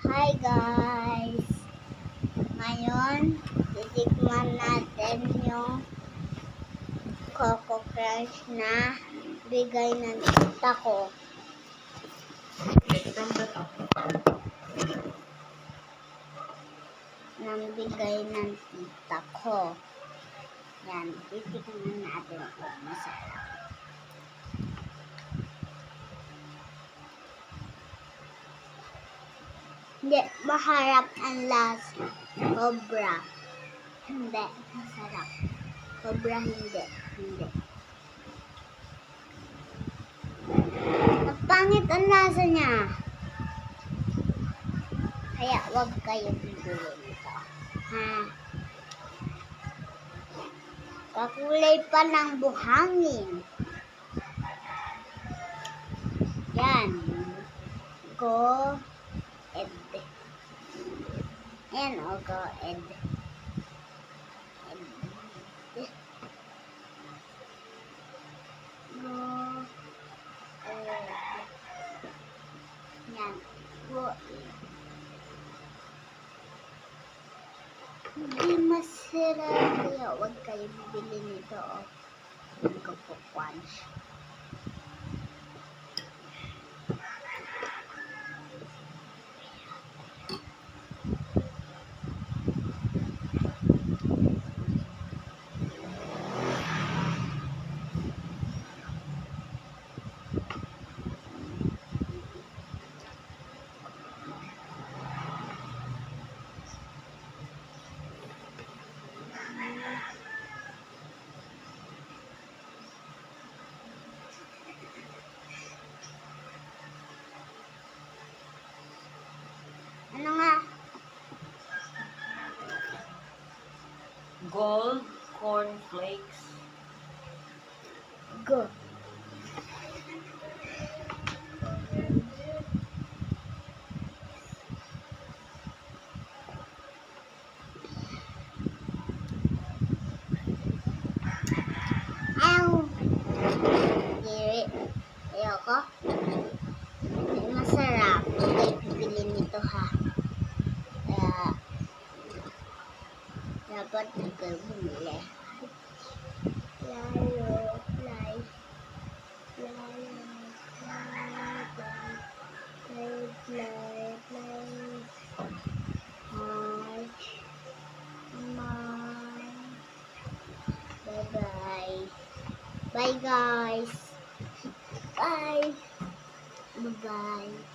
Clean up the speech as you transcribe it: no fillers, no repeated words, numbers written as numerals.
Hi guys! Ngayon, titikman natin yung Coco Crunch na bigay ng tita ko. Yan, titikman natin kung masarap. Hindi, maharap ang lasa. Sobra. Hindi, masarap. Sobra hindi. Pangit ang lasa niya. Kaya wag kayo bibili nito. Ha? Kakulay pa ng buhangin. Yan. Go Ed. Ayan o, Go Ed. Go Ed. Yan. Go Ed. Hindi masarap. Kaya huwag kayo bibili nito o. Coco Crunch. Ano nga? Gold corn flakes. Go. Ayoko. Hindi masarap. Huwag kayo bibili nito ha. Kaya dapat hindi kayo bumili. Bye-bye. Bye guys. Bye. Bye-bye.